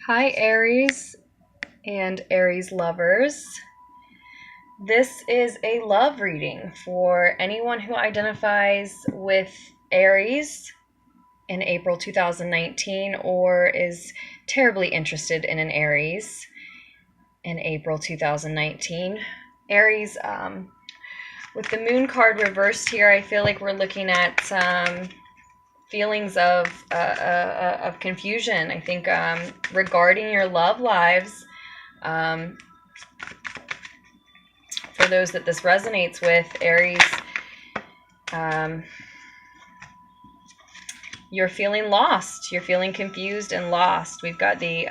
Hi, Aries and Aries lovers. This is a love reading for anyone who identifies with Aries in April 2019 or is terribly interested in an Aries in April 2019. Aries, with the moon card reversed here, I feel like we're looking at feelings of confusion. I think regarding your love lives, for those that this resonates with, Aries, you're feeling lost. You're feeling confused and lost. We've got the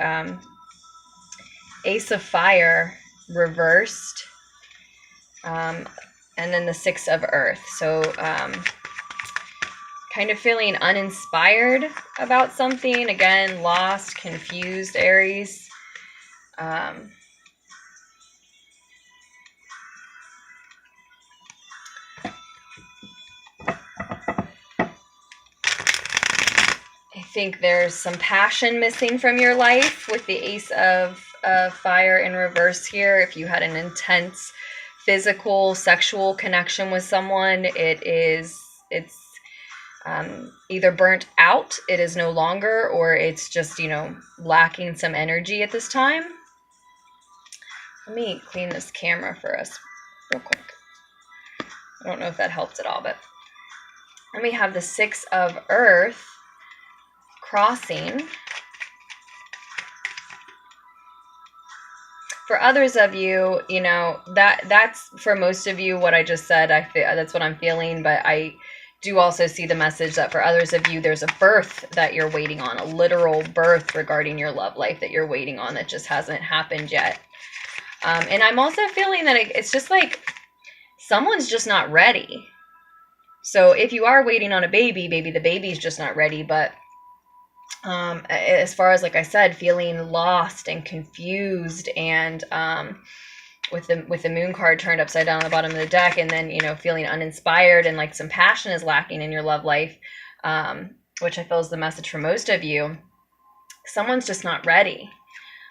Ace of Fire reversed, and then the Six of Earth. So kind of feeling uninspired about something. Again, lost, confused, Aries. I think there's some passion missing from your life with the Ace of Fire in reverse here. If you had an intense physical, sexual connection with someone, it's either burnt out, it is no longer, or it's just, lacking some energy at this time. Let me clean this camera for us real quick. I don't know if that helped at all, but then we have the Six of Earth crossing. For others of you, that's for most of you what I just said. I feel that's what I'm feeling, but I do also see the message that for others of you, there's a birth that you're waiting on, a literal birth regarding your love life that you're waiting on that just hasn't happened yet. And I'm also feeling that it's just like someone's just not ready. So if you are waiting on a baby, maybe the baby's just not ready, but as far as, like I said, feeling lost and confused, and with the moon card turned upside down on the bottom of the deck, and then feeling uninspired and like some passion is lacking in your love life, which I feel is the message for most of you. Someone's just not ready.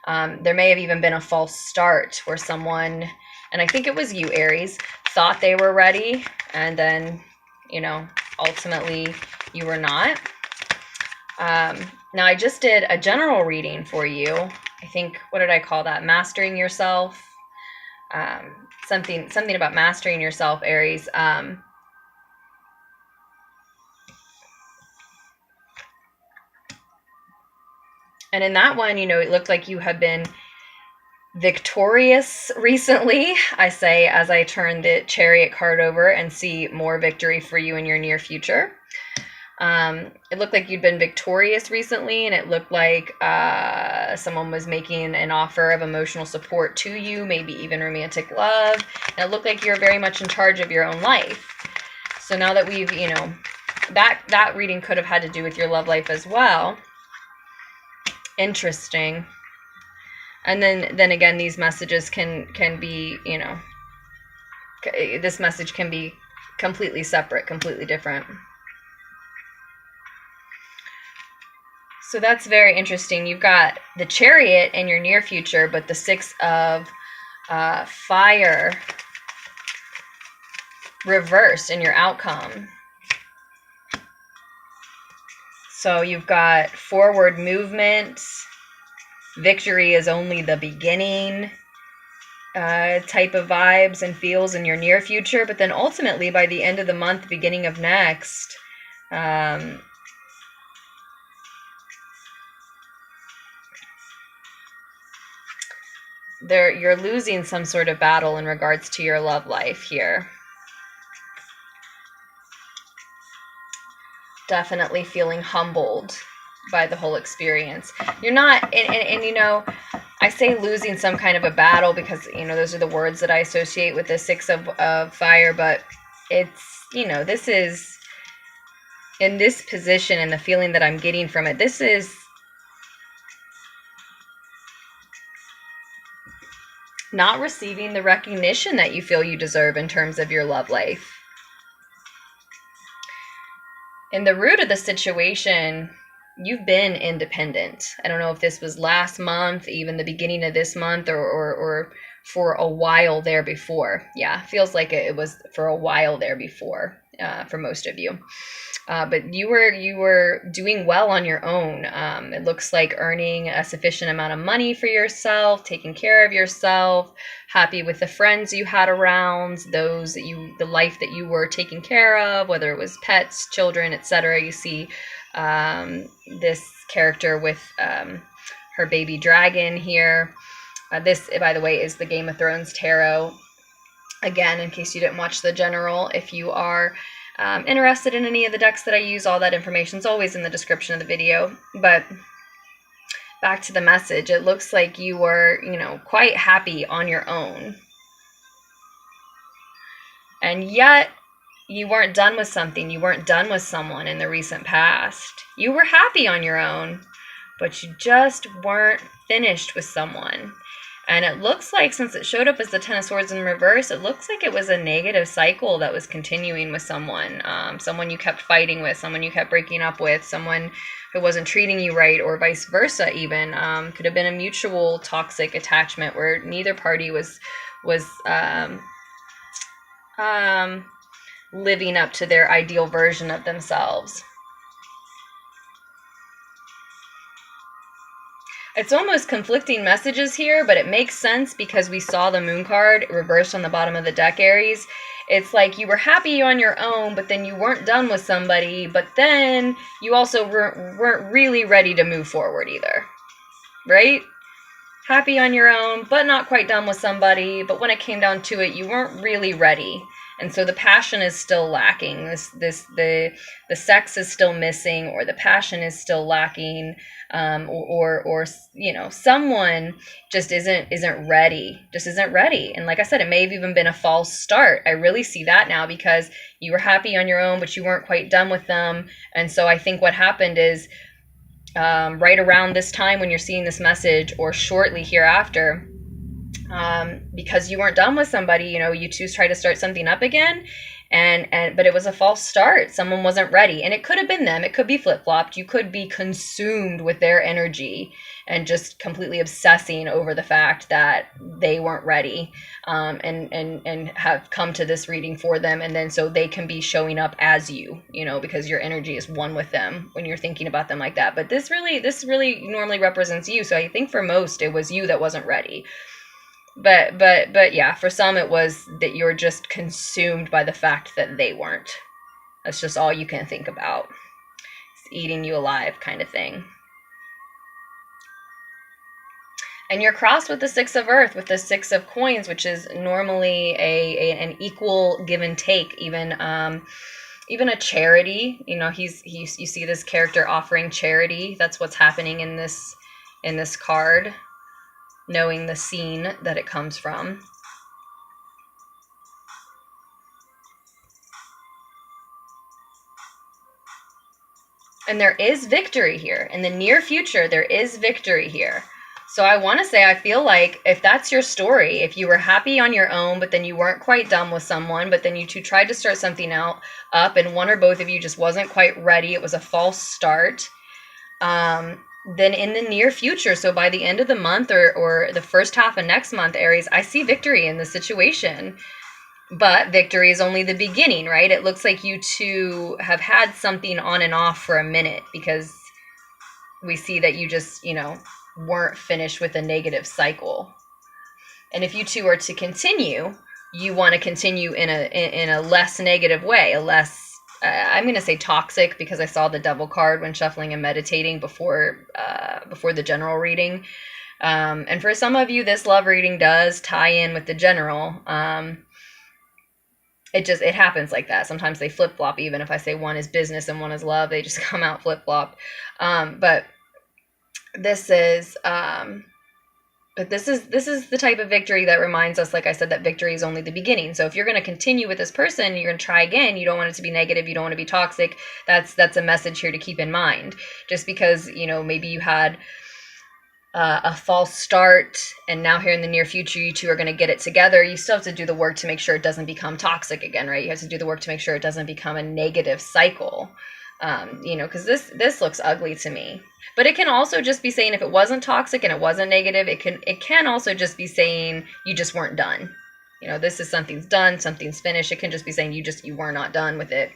There may have even been a false start where someone, and I think it was you, Aries, thought they were ready, and then ultimately you were not. Now I just did a general reading for you. I think, what did I call that? Mastering yourself. Something about mastering yourself, Aries. And in that one, it looked like you have been victorious recently. I say as I turn the Chariot card over and see more victory for you in your near future. It looked like you'd been victorious recently, and it looked like someone was making an offer of emotional support to you, maybe even romantic love, and it looked like you're very much in charge of your own life. So now that we've, that reading could have had to do with your love life as well. Interesting. And then again, these messages can be, this message can be completely separate, completely different. So that's very interesting. You've got the Chariot in your near future, but the Six of Fire reversed in your outcome. So you've got forward movement. Victory is only the beginning type of vibes and feels in your near future. But then ultimately, by the end of the month, beginning of next, you're losing some sort of battle in regards to your love life here. Definitely feeling humbled by the whole experience. You're not, and I say losing some kind of a battle because, those are the words that I associate with the Six of Fire, but it's, this is, in this position and the feeling that I'm getting from it, this is not receiving the recognition that you feel you deserve in terms of your love life. And the root of the situation, you've been independent. I don't know if this was last month, even the beginning of this month, or for a while there before. Yeah, feels like it was for a while there before, for most of you. But you were doing well on your own. It looks like earning a sufficient amount of money for yourself, taking care of yourself, happy with the friends you had around, the life that you were taking care of, whether it was pets, children, etc. You see this character with her baby dragon here. This, by the way, is the Game of Thrones tarot. Again, in case you didn't watch the general, if you are interested in any of the decks that I use, all that information is always in the description of the video. But back to the message, it looks like you were, quite happy on your own. And yet, you weren't done with something. You weren't done with someone in the recent past. You were happy on your own, but you just weren't finished with someone. And it looks like, since it showed up as the Ten of Swords in reverse, it looks like it was a negative cycle that was continuing with someone. Someone you kept fighting with, someone you kept breaking up with, someone who wasn't treating you right, or vice versa even. Could have been a mutual toxic attachment where neither party was living up to their ideal version of themselves. It's almost conflicting messages here, but it makes sense because we saw the moon card reversed on the bottom of the deck, Aries. It's like you were happy on your own, but then you weren't done with somebody, but then you also weren't really ready to move forward either, right? Happy on your own, but not quite done with somebody, but when it came down to it, you weren't really ready. And so the passion is still lacking. The sex is still missing, or the passion is still lacking, or someone just isn't ready. And like I said, it may have even been a false start. I really see that now because you were happy on your own, but you weren't quite done with them. And so I think what happened is right around this time when you're seeing this message, or shortly hereafter, because you weren't done with somebody, you two try to start something up again, but it was a false start. Someone wasn't ready, and it could have been them. It could be flip-flopped. You could be consumed with their energy and just completely obsessing over the fact that they weren't ready, and have come to this reading for them, and then so they can be showing up as you, because your energy is one with them when you're thinking about them like that. But this really normally represents you. So I think for most it was you that wasn't ready. But yeah, for some it was that you're just consumed by the fact that they weren't. That's just all you can think about. It's eating you alive kind of thing. And you're crossed with the Six of Earth, with the Six of Coins, which is normally an equal give and take, even a charity. You see this character offering charity. That's what's happening in this card, knowing the scene that it comes from. And there is victory here. In the near future, there is victory here. So I want to say, I feel like if that's your story, if you were happy on your own, but then you weren't quite done with someone, but then you two tried to start something up, and one or both of you just wasn't quite ready, it was a false start, then in the near future, so by the end of the month or the first half of next month, Aries, I see victory in the situation. But victory is only the beginning, right? It looks like you two have had something on and off for a minute, because we see that you just, weren't finished with a negative cycle. And if you two are to continue, you want to continue in a less negative way, a less, I'm going to say toxic, because I saw the Devil card when shuffling and meditating before the general reading. And for some of you, this love reading does tie in with the general. It happens like that. Sometimes they flip-flop. Even if I say one is business and one is love, they just come out flip-flop. But this is the type of victory that reminds us, like I said, that victory is only the beginning. So if you're going to continue with this person, you're going to try again. You don't want it to be negative. You don't want to be toxic. That's a message here to keep in mind. Just because, maybe you had a false start, and now here in the near future, you two are going to get it together. You still have to do the work to make sure it doesn't become toxic again, right? You have to do the work to make sure it doesn't become a negative cycle. You know, because this looks ugly to me. But it can also just be saying if it wasn't toxic and it wasn't negative, it can also just be saying you just weren't done. You know, this is something's done, something's finished. It can just be saying you were not done with it.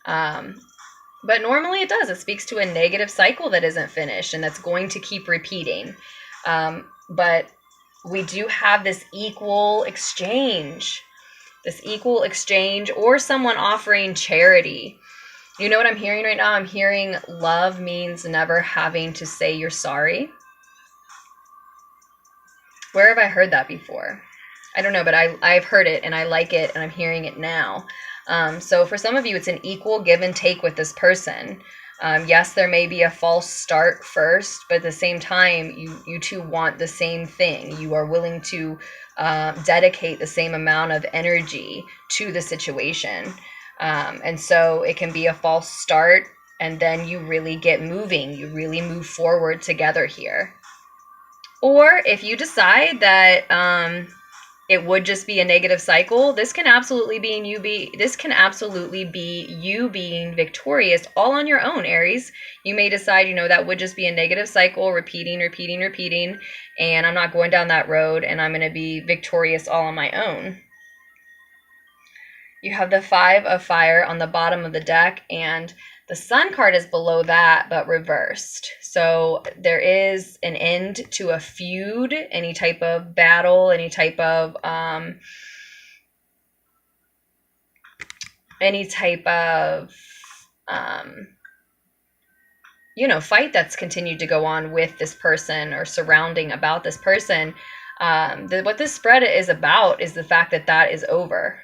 But normally it does. It speaks to a negative cycle that isn't finished and that's going to keep repeating. But we do have this equal exchange. This equal exchange, or someone offering charity. You know what I'm hearing right now? I'm hearing love means never having to say you're sorry. Where have I heard that before? I don't know, but I've heard it and I like it and I'm hearing it now. So for some of you, it's an equal give and take with this person. Yes, there may be a false start first, but at the same time, you two want the same thing. You are willing to dedicate the same amount of energy to the situation. And so it can be a false start, and then you really get moving. You really move forward together here. Or if you decide that it would just be a negative cycle, this can absolutely be you being victorious all on your own, Aries. You may decide, you know, that would just be a negative cycle, repeating, and I'm not going down that road, and I'm going to be victorious all on my own. You have the 5 of Fire on the bottom of the deck, and the Sun card is below that, but reversed. So there is an end to a feud, any type of battle, any type of you know, fight that's continued to go on with this person or surrounding about this person. What this spread is about is the fact that that is over.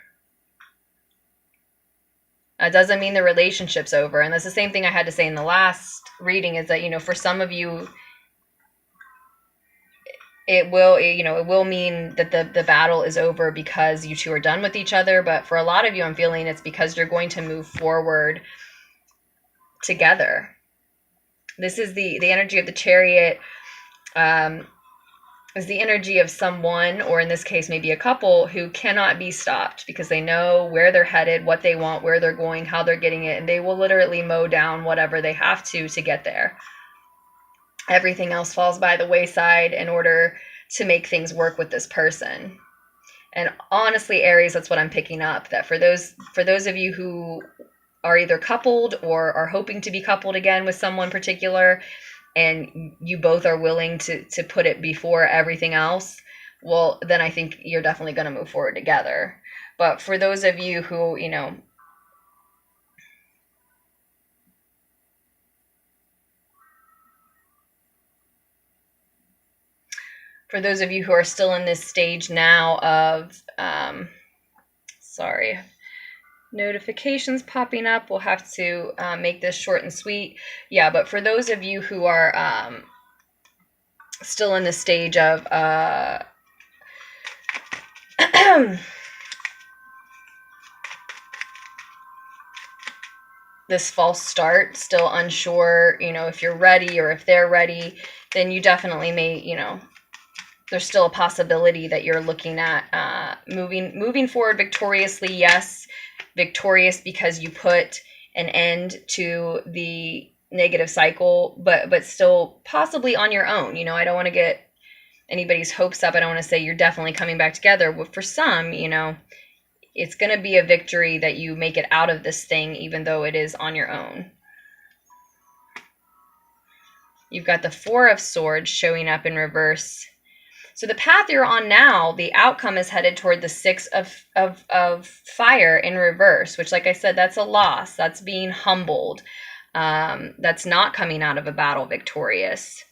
It doesn't mean the relationship's over. And that's the same thing I had to say in the last reading, is that, you know, for some of you, it will mean that the battle is over because you two are done with each other. But for a lot of you, I'm feeling it's because you're going to move forward together. This is the energy of the Chariot. Is the energy of someone, or in this case, maybe a couple, who cannot be stopped because they know where they're headed, what they want, where they're going, how they're getting it, and they will literally mow down whatever they have to get there. Everything else falls by the wayside in order to make things work with this person. And honestly, Aries, that's what I'm picking up, that for those of you who are either coupled or are hoping to be coupled again with someone particular, and you both are willing to put it before everything else, well, then I think you're definitely going to move forward together. But for those of you who, you know, for those of you who are still in this stage now of, sorry, notifications popping up, we'll have to make this short and sweet. Yeah, but for those of you who are still in the stage of this false start, still unsure, you know, if you're ready or if they're ready, then you definitely may, you know, there's still a possibility that you're looking at moving forward victoriously. Yes, victorious because you put an end to the negative cycle, but still possibly on your own. You know, I don't want to get anybody's hopes up. I don't want to say you're definitely coming back together. But for some, you know, it's going to be a victory that you make it out of this thing, even though it is on your own. You've got the 4 of Swords showing up in reverse. So the path you're on now, the outcome is headed toward the 6 of Fire in reverse, which, like I said, that's a loss. That's being humbled. That's not coming out of a battle victorious.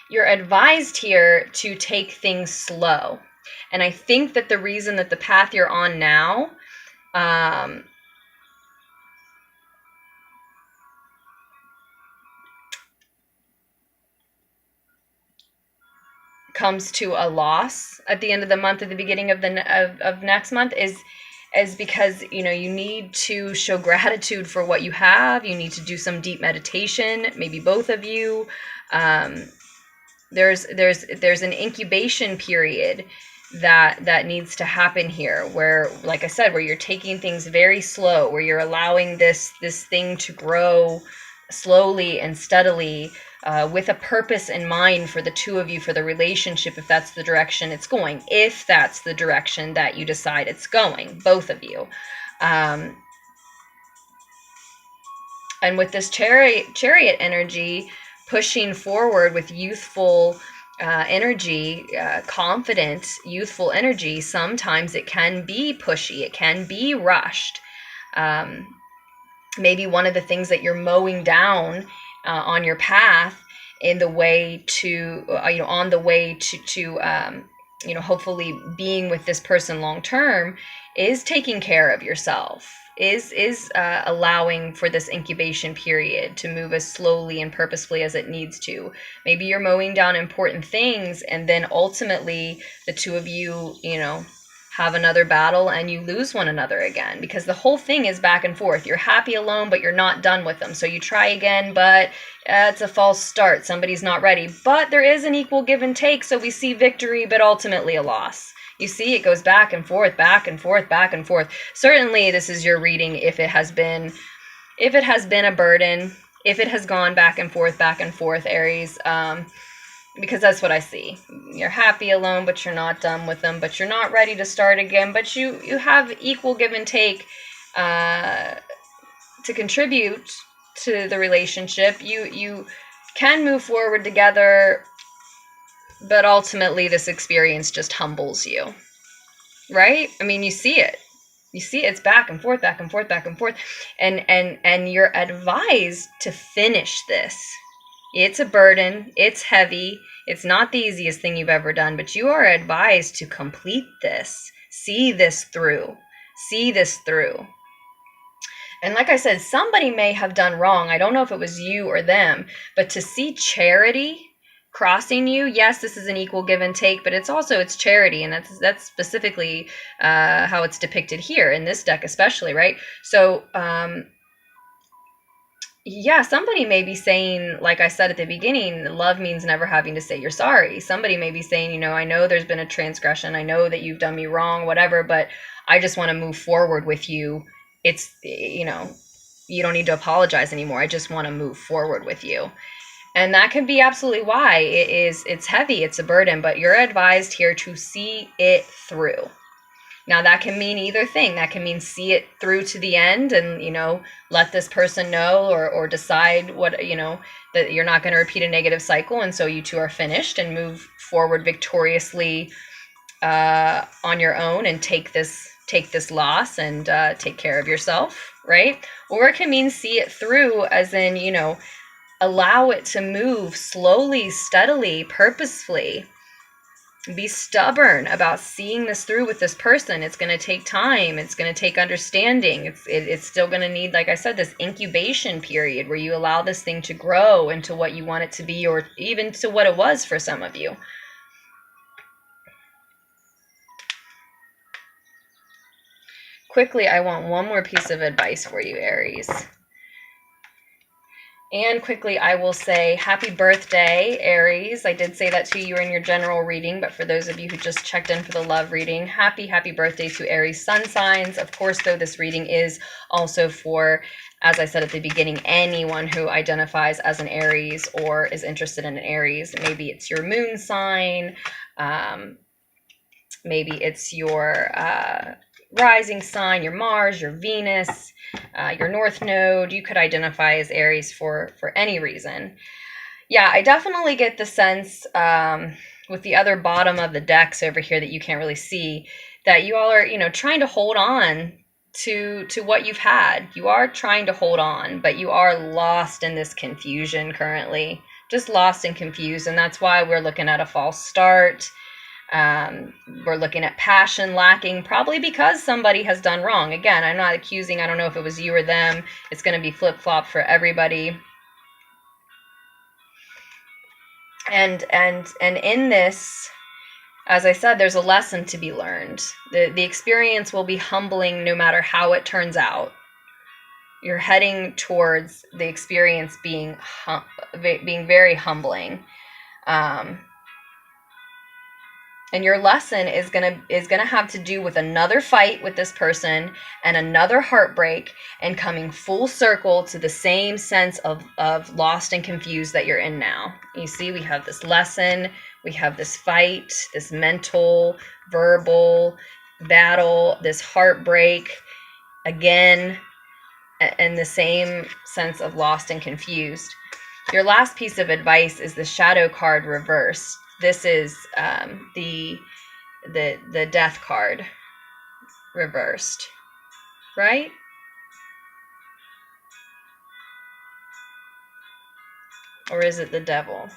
You're advised here to take things slow. And I think that the reason that the path you're on now comes to a loss at the end of the month, at the beginning of the of next month, is is because, you know, you need to show gratitude for what you have. You need to do some deep meditation, maybe both of you. There's an incubation period that needs to happen here, where, like I said, where you're taking things very slow, where you're allowing this thing to grow slowly and steadily, with a purpose in mind for the two of you, for the relationship, if that's the direction it's going, if that's the direction that you decide it's going, both of you. And with this chariot energy pushing forward with youthful energy, confident, youthful energy, sometimes it can be pushy, it can be rushed. Maybe one of the things that you're mowing down on your path in the way to, on the way to hopefully being with this person long term, is taking care of yourself, is allowing for this incubation period to move as slowly and purposefully as it needs to. Maybe you're mowing down important things, and then ultimately the two of you, have another battle and you lose one another again, because the whole thing is back and forth. You're happy alone, but you're not done with them. So you try again, but it's a false start. Somebody's not ready, but there is an equal give and take. So we see victory, but ultimately a loss. You see, it goes back and forth, back and forth, back and forth. Certainly this is your reading if it has been a burden, if it has gone back and forth, Aries, because that's what I see. You're happy alone, but you're not done with them, but you're not ready to start again, but you have equal give and take to contribute to the relationship. You can move forward together, but ultimately this experience just humbles you, right? I mean, you see it. It's back and forth, back and forth, back and forth. And you're advised to finish this. It's a burden. It's heavy. It's not the easiest thing you've ever done, but you are advised to complete this. See this through. See this through. And like I said, somebody may have done wrong. I don't know if it was you or them, but to see charity crossing you, yes, this is an equal give and take, but it's charity, and that's specifically how it's depicted here in this deck especially, right? So yeah, somebody may be saying, like I said at the beginning, love means never having to say you're sorry. Somebody may be saying, I know there's been a transgression, I know that you've done me wrong, whatever, but I just want to move forward with you. It's, you don't need to apologize anymore. I just want to move forward with you. And that can be absolutely why it's heavy, it's a burden, but you're advised here to see it through. Now that can mean either thing. That can mean see it through to the end and, let this person know or decide what, that you're not going to repeat a negative cycle. And so you two are finished and move forward victoriously on your own and take this loss and take care of yourself, right? Or it can mean see it through as in, allow it to move slowly, steadily, purposefully. Be stubborn about seeing this through with this person. It's going to take time. It's going to take understanding. It's still going to need, like I said, this incubation period where you allow this thing to grow into what you want it to be, or even to what it was for some of you. Quickly, I want one more piece of advice for you, Aries. And quickly, I will say happy birthday, Aries. I did say that to you in your general reading, but for those of you who just checked in for the love reading, happy birthday to Aries sun signs. Of course, though, this reading is also for, as I said at the beginning, anyone who identifies as an Aries or is interested in an Aries. Maybe it's your moon sign. Maybe it's your rising sign, your Mars, your Venus, your North Node. You could identify as Aries for any reason. Yeah, I definitely get the sense with the other bottom of the decks over here that you can't really see, that you all are, trying to hold on to what you've had. You are trying to hold on, but you are lost in this confusion currently. Just lost and confused, and that's why we're looking at a false start. We're looking at passion lacking, probably because somebody has done wrong. Again, I'm not accusing. I don't know if it was you or them. It's going to be flip-flop for everybody. And in this, as I said, there's a lesson to be learned. The experience will be humbling no matter how it turns out. You're heading towards the experience being very humbling. And your lesson is gonna have to do with another fight with this person and another heartbreak and coming full circle to the same sense of lost and confused that you're in now. You see, we have this lesson, we have this fight, this mental, verbal battle, this heartbreak again, and the same sense of lost and confused. Your last piece of advice is the shadow card reversed. This is the death card reversed, right? Or is it the devil?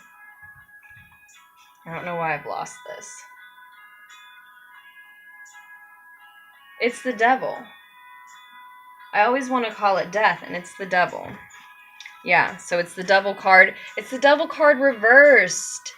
I don't know why I've lost this. It's the devil. I always want to call it death, and it's the devil. Yeah, so it's the devil card. It's the devil card reversed.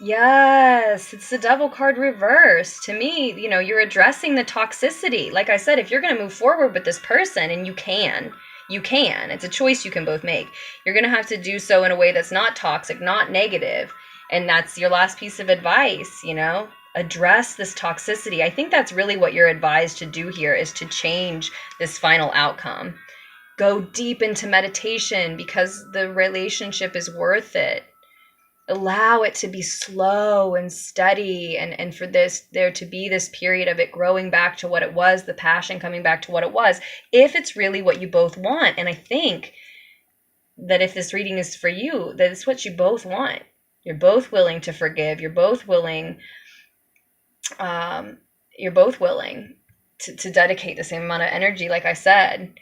Yes, it's the devil card reversed. To me, you know, you're addressing the toxicity. Like I said, if you're going to move forward with this person, and you can. It's a choice you can both make. You're going to have to do so in a way that's not toxic, not negative. And that's your last piece of advice, you know? Address this toxicity. I think that's really what you're advised to do here, is to change this final outcome. Go deep into meditation because the relationship is worth it. Allow it to be slow and steady, and for there to be this period of it growing back to what it was, the passion coming back to what it was, if it's really what you both want. And I think that if this reading is for you, that it's what you both want. You're both willing to forgive. You're both willing to dedicate the same amount of energy, like I said.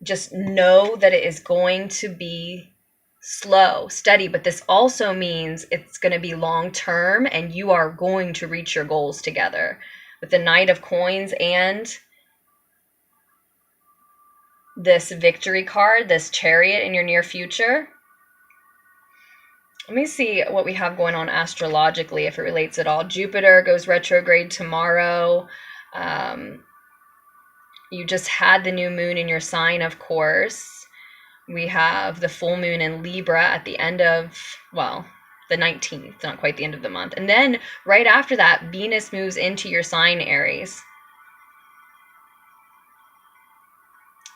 Just know that it is going to be slow, steady, but this also means it's going to be long term, and you are going to reach your goals together. With the Knight of Coins and this Victory card, this Chariot in your near future. Let me see what we have going on astrologically, if it relates at all. Jupiter goes retrograde tomorrow. You just had the new moon in your sign, of course. We have the full moon in Libra at the end of, well, the 19th, not quite the end of the month. And then right after that, Venus moves into your sign, Aries.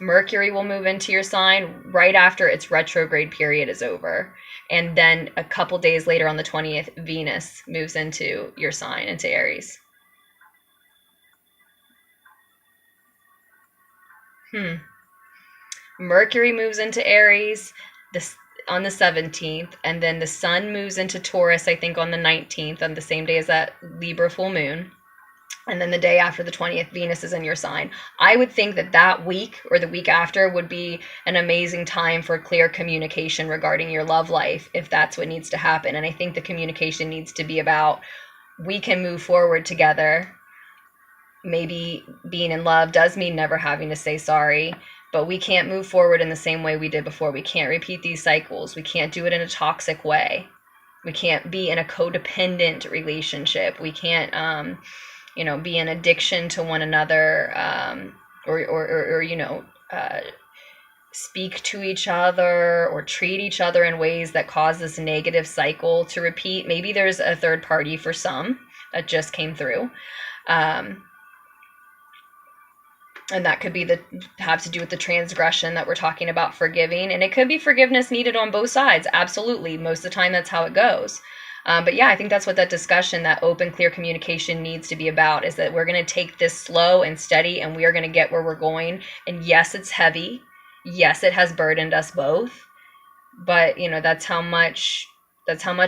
Mercury will move into your sign right after its retrograde period is over. And then a couple days later on the 20th, Venus moves into your sign, into Aries. Mercury moves into Aries on the 17th, and then the Sun moves into Taurus, I think, on the 19th, on the same day as that Libra full moon. And then the day after the 20th, Venus is in your sign. I would think that week or the week after would be an amazing time for clear communication regarding your love life, if that's what needs to happen. And I think the communication needs to be about, we can move forward together. Maybe being in love does mean never having to say sorry, but we can't move forward in the same way we did before. We can't repeat these cycles. We can't do it in a toxic way. We can't be in a codependent relationship. We can't, be an addiction to one another, speak to each other or treat each other in ways that cause this negative cycle to repeat. Maybe there's a third party for some that just came through. And that could be have to do with the transgression that we're talking about, forgiving. And it could be forgiveness needed on both sides. Absolutely. Most of the time, that's how it goes. But yeah, I think that's what that discussion, that open, clear communication needs to be about, is that we're going to take this slow and steady, and we are going to get where we're going. And yes, it's heavy. Yes, it has burdened us both. But, that's how much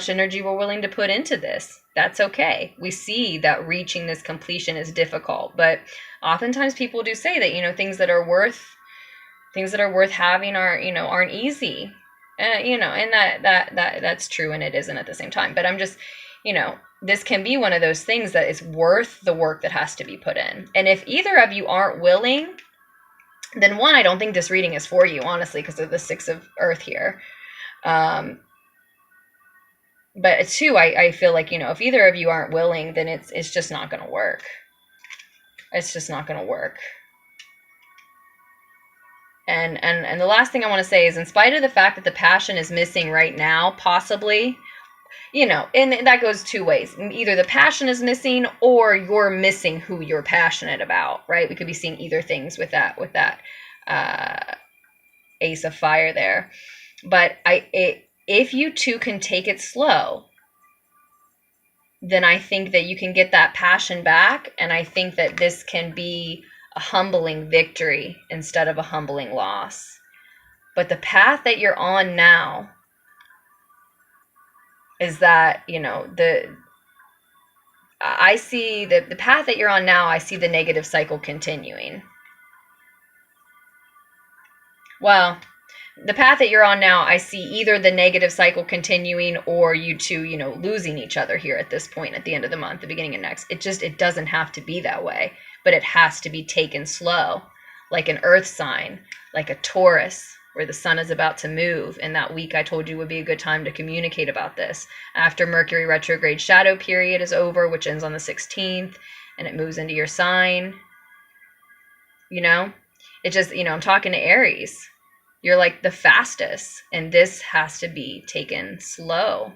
energy we're willing to put into this. That's okay. We see that reaching this completion is difficult, but oftentimes people do say that, things that are worth having aren't easy. And that's true, and it isn't at the same time. But I'm just, this can be one of those things that is worth the work that has to be put in. And if either of you aren't willing, then one, I don't think this reading is for you, honestly, because of the Six of Earth here. But two, I feel like, you know, if either of you aren't willing, then it's just not going to work. It's just not going to work. And the last thing I want to say is, in spite of the fact that the passion is missing right now, possibly, you know, and that goes two ways. Either the passion is missing or you're missing who you're passionate about, right? We could be seeing either things with that Ace of Fire there. But if you two can take it slow, then I think that you can get that passion back. And I think that this can be a humbling victory instead of a humbling loss. But the path that you're on now is that, you know, I see the path that you're on now, I see the negative cycle continuing. Well, the path that you're on now, I see either the negative cycle continuing or you two, you know, losing each other here at this point at the end of the month, the beginning of next. It doesn't have to be that way, but it has to be taken slow, like an earth sign, like a Taurus, where the sun is about to move. And that week I told you would be a good time to communicate about this. After Mercury retrograde shadow period is over, which ends on the 16th, and it moves into your sign, you know, it just, you know, I'm talking to Aries. You're like the fastest, and this has to be taken slow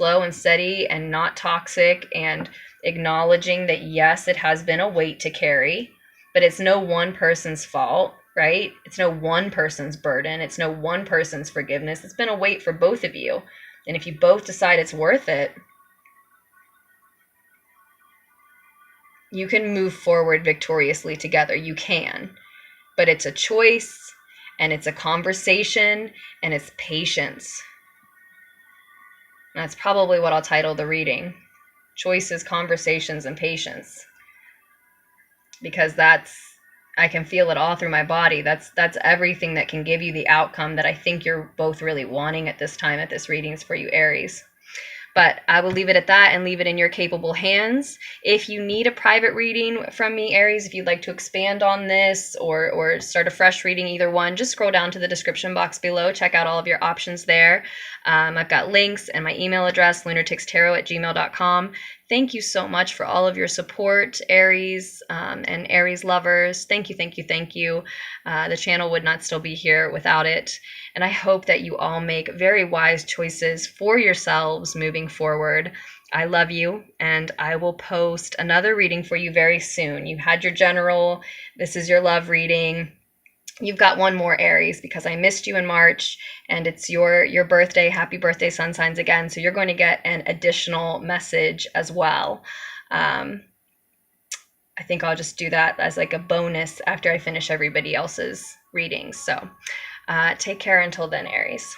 and steady and not toxic, and acknowledging that, yes, it has been a weight to carry, but it's no one person's fault, right? It's no one person's burden. It's no one person's forgiveness. It's been a weight for both of you. And if you both decide it's worth it, you can move forward victoriously together. You can. But it's a choice, and it's a conversation, and it's patience. And that's probably what I'll title the reading. Choices, conversations, and patience. Because I can feel it all through my body. That's everything that can give you the outcome that I think you're both really wanting at this time, at this readings for you, Aries. But I will leave it at that and leave it in your capable hands. If you need a private reading from me, Aries, if you'd like to expand on this or start a fresh reading, either one, just scroll down to the description box below. Check out all of your options there. I've got links and my email address, LunarticksTarot@gmail.com. Thank you so much for all of your support, Aries and Aries lovers. Thank you, thank you, thank you. The channel would not still be here without it. And I hope that you all make very wise choices for yourselves moving forward. I love you, and I will post another reading for you very soon. You had your general. This is your love reading. You've got one more, Aries, because I missed you in March, and it's your birthday. Happy birthday, sun signs again. So you're going to get an additional message as well. I think I'll just do that as like a bonus after I finish everybody else's readings. So take care until then, Aries.